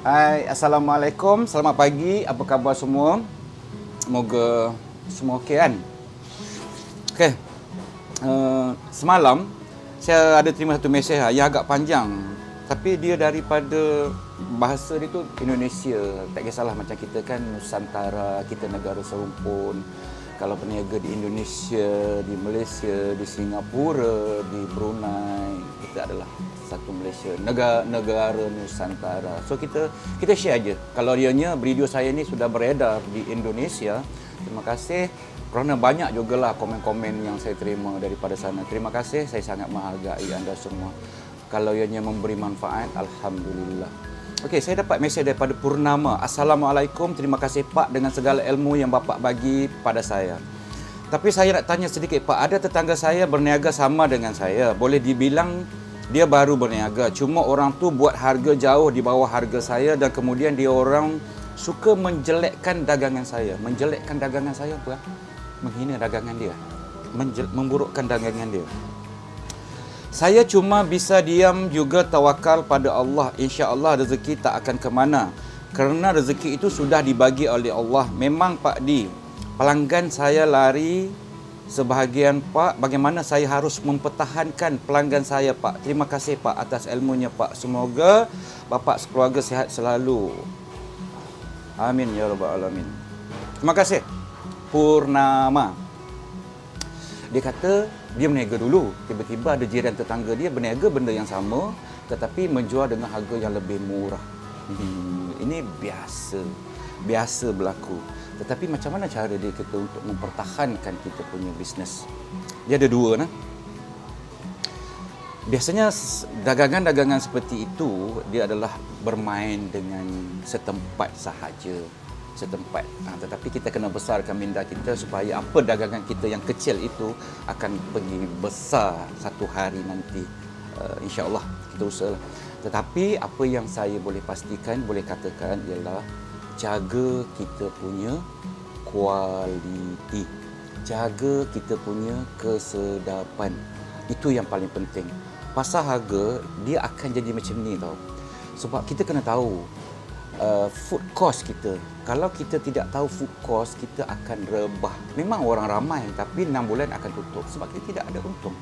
Hai, Assalamualaikum. Selamat pagi. Apa khabar semua? Semoga semua okey kan? Okey. Semalam saya ada terima satu mesej yang agak panjang. Tapi dia daripada bahasa dia tu Indonesia. Tak kisahlah macam kita kan Nusantara, kita negara serumpun. Kalau berniaga di Indonesia, di Malaysia, di Singapura, di Brunei, kita adalah satu Malaysia, negara Nusantara. So kita share aja. Kalau ianya video saya ni sudah beredar di Indonesia, terima kasih kerana banyak jugalah komen-komen yang saya terima daripada sana. Terima kasih, saya sangat menghargai anda semua. Kalau ianya memberi manfaat, alhamdulillah. Okey, saya dapat mesej daripada Purnama. Assalamualaikum, terima kasih Pak dengan segala ilmu yang Bapak bagi pada saya. Tapi saya nak tanya sedikit Pak, ada tetangga saya berniaga sama dengan saya. Boleh dibilang dia baru berniaga. Cuma orang tu buat harga jauh di bawah harga saya dan kemudian dia orang suka menjelekkan dagangan saya. Menjelekkan dagangan saya apa? Menghina dagangan dia. Memburukkan dagangan dia. Saya cuma bisa diam juga tawakal pada Allah. Insya-Allah rezeki tak akan ke mana. Kerana rezeki itu sudah dibagi oleh Allah. Memang Pak Di, pelanggan saya lari sebahagian Pak. Bagaimana saya harus mempertahankan pelanggan saya Pak? Terima kasih Pak atas ilmunya Pak. Semoga Bapak sekeluarga sihat selalu. Amin ya rabbal alamin. Terima kasih. Purnama. Dia kata dia berniaga dulu. Tiba-tiba ada jiran tetangga dia berniaga benda yang sama tetapi menjual dengan harga yang lebih murah. Ini biasa berlaku. Tetapi macam mana cara dia kita untuk mempertahankan kita punya bisnes? Dia ada dua nah. Biasanya dagangan-dagangan seperti itu dia adalah bermain dengan setempat sahaja. Tetapi kita kena besarkan minda kita supaya apa dagangan kita yang kecil itu akan pergi besar satu hari nanti. InsyaAllah kita usahalah. Tetapi apa yang saya boleh pastikan, boleh katakan ialah jaga kita punya kualiti. Jaga kita punya kesedapan. Itu yang paling penting. Pasal harga, dia akan jadi macam ni tau. Sebab kita kena tahu food cost kita. Kalau kita tidak tahu food cost, kita akan rebah. Memang orang ramai tapi 6 bulan akan tutup sebab kita tidak ada untung.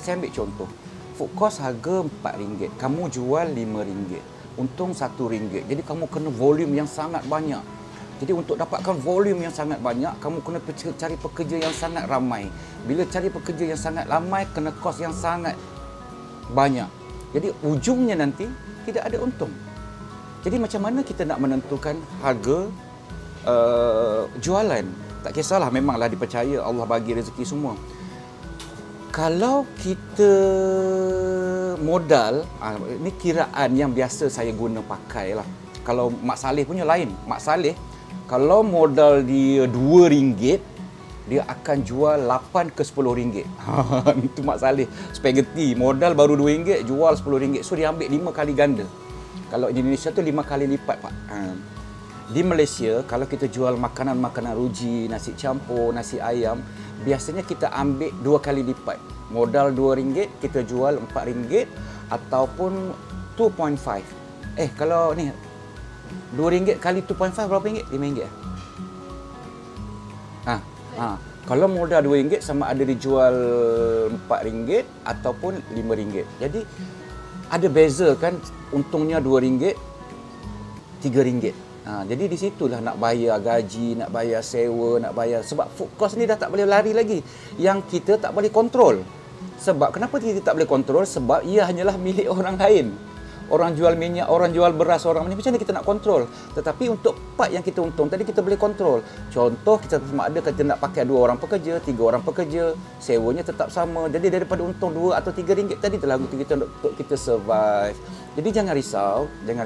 Saya ambil contoh. Food cost harga RM4, kamu jual RM5. Untung RM1. Jadi kamu kena volume yang sangat banyak. Jadi untuk dapatkan volume yang sangat banyak, kamu kena cari pekerja yang sangat ramai. Bila cari pekerja yang sangat ramai, kena kos yang sangat banyak. Jadi ujungnya nanti tidak ada untung. Jadi macam mana kita nak menentukan harga jualan? Tak kisahlah, memanglah dipercaya Allah bagi rezeki semua. Kalau kita modal, ini kiraan yang biasa saya guna pakai lah. Kalau Mak Saleh punya lain. Mak Saleh, kalau modal dia RM2, dia akan jual 8 ke RM10. Itu Mak Saleh. Spaghetti, modal baru RM2, jual RM10. So dia ambil 5 kali ganda. Kalau di Indonesia tu 5 kali lipat Pak. Di Malaysia kalau kita jual makanan-makanan ruji, nasi campur, nasi ayam, biasanya kita ambil 2 kali lipat. Modal RM2, kita jual RM4 ataupun 2.5. Kalau ni RM2 kali 2.5 berapa ringgit? RM5. Kalau modal RM2 sama ada dijual RM4 ataupun RM5. Jadi ada beza kan, untungnya RM2, RM3. Jadi di situlah nak bayar gaji, nak bayar sewa, nak bayar. Sebab food cost ni dah tak boleh lari lagi. Yang kita tak boleh kontrol. Sebab kenapa kita tak boleh kontrol? Sebab ia hanyalah milik orang lain. Orang jual minyak, orang jual beras, orang ni macam mana kita nak kontrol? Tetapi untuk part yang kita untung tadi kita boleh kontrol. Contoh kita sama ada kita nak pakai 2 orang pekerja, 3 orang pekerja, sewanya tetap sama. Jadi daripada untung RM2 atau RM3 tadi telah kita untuk kita survive. Jadi jangan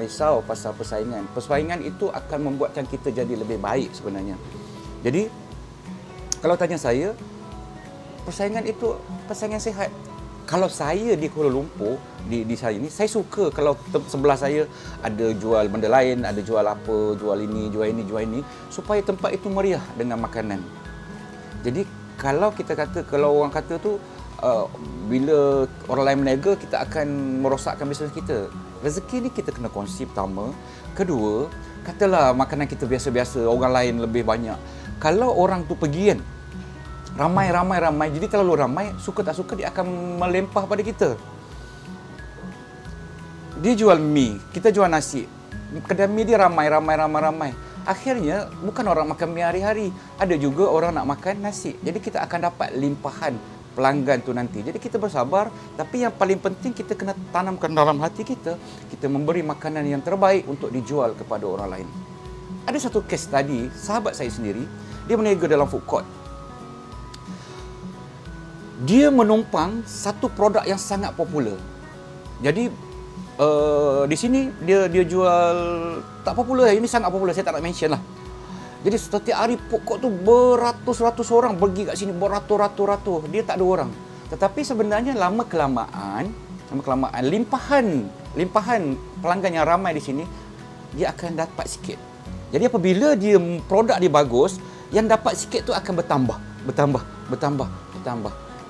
risau pasal persaingan. Persaingan itu akan membuatkan kita jadi lebih baik sebenarnya. Jadi kalau tanya saya, persaingan itu persaingan sihat. Kalau saya di Kuala Lumpur, di saya ni, saya suka kalau sebelah saya ada jual benda lain, ada jual apa, jual ini, supaya tempat itu meriah dengan makanan. Jadi kalau orang kata tu bila orang lain berniaga, kita akan merosakkan bisnes kita. rezeki ni kita kena kongsi pertama. Kedua, katalah makanan kita biasa-biasa, orang lain lebih banyak. Kalau orang tu pergi kan, ramai, jadi terlalu ramai, suka tak suka dia akan melempah pada kita. Dia jual mie, kita jual nasi. Kedai mie dia ramai. Akhirnya bukan orang makan mie hari-hari, ada juga orang nak makan nasi. Jadi kita akan dapat limpahan pelanggan tu nanti. Jadi kita bersabar, tapi yang paling penting kita kena tanamkan dalam hati kita, kita memberi makanan yang terbaik untuk dijual kepada orang lain. Ada satu kes tadi, sahabat saya sendiri, dia berniaga dalam food court. Dia menumpang satu produk yang sangat popular. Jadi di sini dia jual tak popular, ini sangat popular, saya tak nak mention lah. Jadi setiap hari pokok tu beratus-ratus orang pergi kat sini, beratus-ratus. Dia tak ada orang. Tetapi sebenarnya lama kelamaan limpahan pelanggan yang ramai di sini, dia akan dapat sikit. Jadi apabila produk dia bagus, yang dapat sikit tu akan bertambah.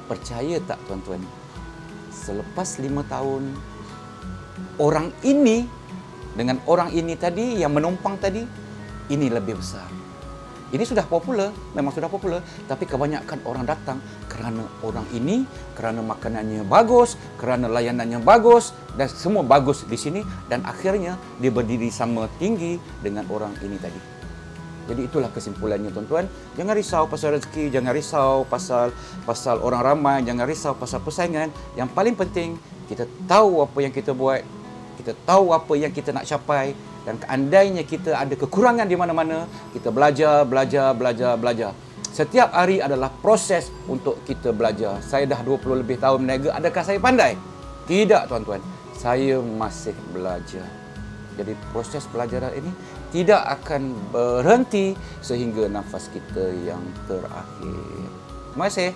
Percaya tak tuan-tuan? Selepas 5 tahun, orang ini dengan orang ini tadi yang menumpang tadi, ini lebih besar. Ini sudah popular, memang sudah popular, tapi kebanyakan orang datang kerana orang ini, kerana makanannya bagus, kerana layanannya bagus, dan semua bagus di sini, dan akhirnya dia berdiri sama tinggi dengan orang ini tadi. Jadi itulah kesimpulannya tuan-tuan. Jangan risau pasal rezeki, jangan risau pasal orang ramai, jangan risau pasal persaingan. Yang paling penting, kita tahu apa yang kita buat, kita tahu apa yang kita nak capai, dan seandainya kita ada kekurangan di mana-mana, kita belajar. Setiap hari adalah proses untuk kita belajar. Saya dah 20 lebih tahun berniaga, adakah saya pandai? Tidak tuan-tuan, saya masih belajar. Jadi proses pelajaran ini tidak akan berhenti sehingga nafas kita yang terakhir. Terima kasih.